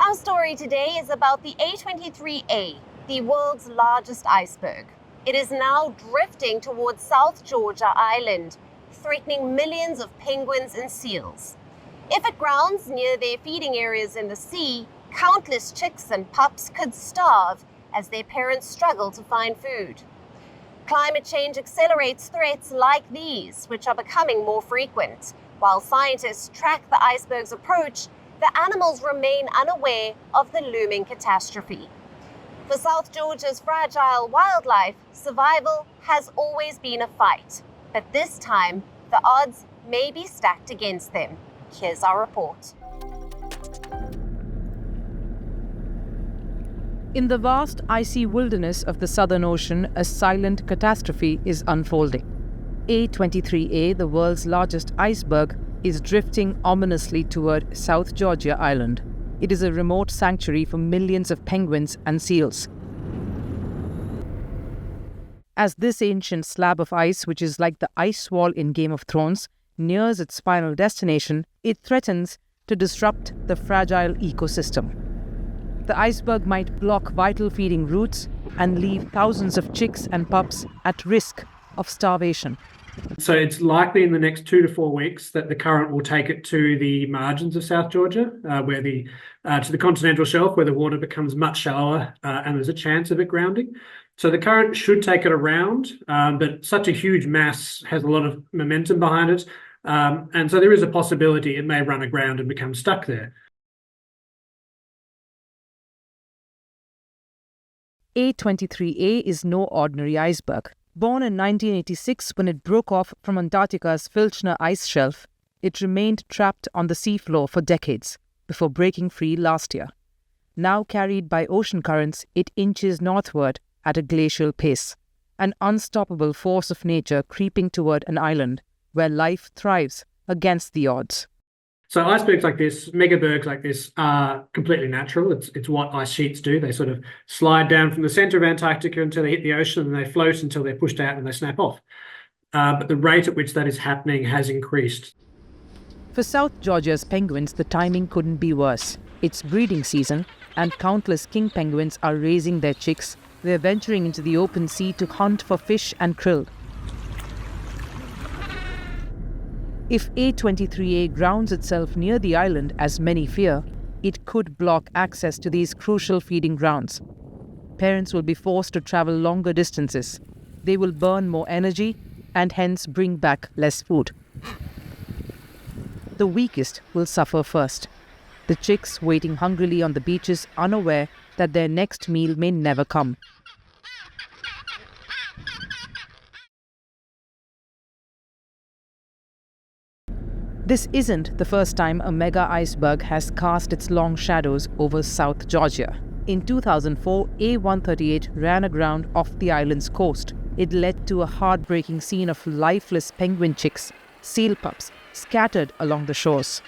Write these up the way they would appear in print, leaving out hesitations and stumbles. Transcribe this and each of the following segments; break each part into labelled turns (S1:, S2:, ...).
S1: Our story today is about the A23a, the world's largest iceberg. It is now drifting towards South Georgia Island, threatening millions of penguins and seals. If it grounds near their feeding areas in the sea, countless chicks and pups could starve as their parents struggle to find food. Climate change accelerates threats like these, which are becoming more frequent. While scientists track the iceberg's approach, the animals remain unaware of the looming catastrophe. For South Georgia's fragile wildlife, survival has always been a fight. But this time, the odds may be stacked against them. Here's our report.
S2: In the vast icy wilderness of the Southern Ocean, a silent catastrophe is unfolding. A23a, the world's largest iceberg, is drifting ominously toward South Georgia Island. It is a remote sanctuary for millions of penguins and seals. As this ancient slab of ice, which is like the ice wall in Game of Thrones, nears its final destination, it threatens to disrupt the fragile ecosystem. The iceberg might block vital feeding routes and leave thousands of chicks and pups at risk of starvation.
S3: So it's likely in the next 2 to 4 weeks that the current will take it to the margins of South Georgia, to the continental shelf, where the water becomes much shallower and there's a chance of it grounding. So the current should take it around, but such a huge mass has a lot of momentum behind it. And so there is a possibility it may run aground and become stuck there.
S2: A23a is no ordinary iceberg. Born in 1986 when it broke off from Antarctica's Filchner ice shelf, it remained trapped on the seafloor for decades before breaking free last year. Now carried by ocean currents, it inches northward at a glacial pace, an unstoppable force of nature creeping toward an island where life thrives against the odds.
S3: So icebergs like this, megabergs like this, are completely natural. It's what ice sheets do. They sort of slide down from the centre of Antarctica until they hit the ocean, and they float until they're pushed out and they snap off. But the rate at which that is happening has increased.
S2: For South Georgia's penguins, the timing couldn't be worse. It's breeding season, and countless king penguins are raising their chicks. They're venturing into the open sea to hunt for fish and krill. If A23a grounds itself near the island, as many fear, it could block access to these crucial feeding grounds. Parents will be forced to travel longer distances. They will burn more energy and hence bring back less food. The weakest will suffer first. The chicks waiting hungrily on the beaches, unaware that their next meal may never come. This isn't the first time a mega iceberg has cast its long shadows over South Georgia. In 2004, A138 ran aground off the island's coast. It led to a heartbreaking scene of lifeless penguin chicks, seal pups, scattered along the shores.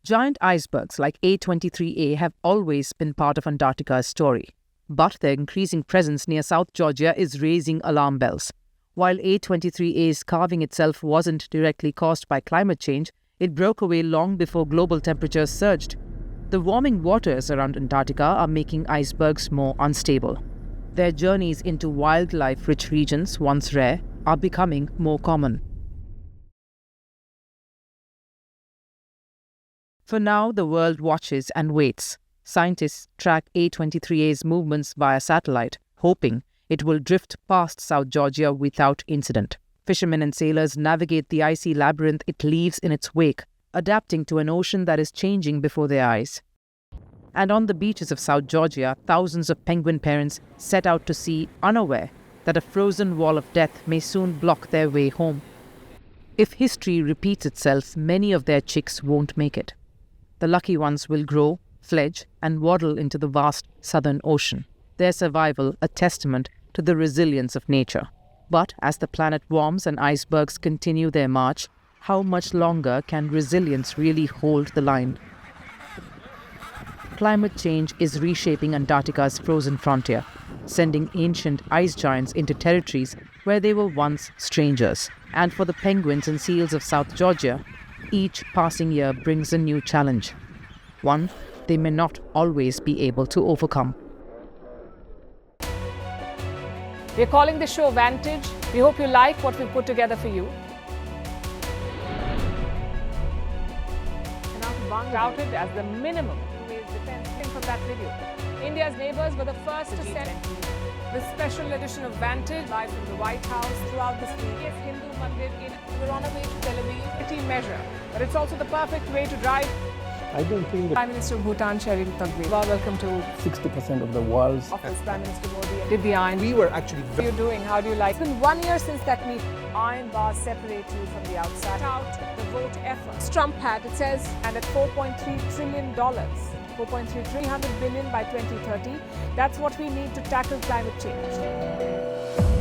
S2: Giant icebergs like A23a have always been part of Antarctica's story. But their increasing presence near South Georgia is raising alarm bells. While A23a's carving itself wasn't directly caused by climate change, it broke away long before global temperatures surged. The warming waters around Antarctica are making icebergs more unstable. Their journeys into wildlife-rich regions, once rare, are becoming more common. For now, the world watches and waits. Scientists track A23a's movements via satellite, hoping it will drift past South Georgia without incident. Fishermen and sailors navigate the icy labyrinth it leaves in its wake, adapting to an ocean that is changing before their eyes. And on the beaches of South Georgia, thousands of penguin parents set out to sea, unaware that a frozen wall of death may soon block their way home. If history repeats itself, many of their chicks won't make it. The lucky ones will grow, fledge, and waddle into the vast Southern Ocean. Their survival a testament to the resilience of nature. But as the planet warms and icebergs continue their march, how much longer can resilience really hold the line? Climate change is reshaping Antarctica's frozen frontier, sending ancient ice giants into territories where they were once strangers. And for the penguins and seals of South Georgia, Each passing year brings a new challenge, one they may not always be able to overcome.
S4: We're calling the show Vantage. We hope you like what we put together for you. Touted as the minimum defense from that video. India's neighbors were the first to send the special edition of Vantage live from the White House throughout this week. Yes, Hindu Mandir in we're on our way to Tel Aviv. City measure, but it's also the perfect way to drive.
S5: I don't think that
S4: Prime Minister of Bhutan, Sherin Tagwe. Welcome to
S5: 60% of the world's
S4: office, Prime Minister Modi. Divyan,
S5: we were actually
S4: how are you doing? How do you like? It's been 1 year since that meeting. Iron bars separate you from the outside. Out the vote effort. Trump had, it says, and at $4.3 trillion. 4.3 300 billion by 2030. That's what we need to tackle climate change.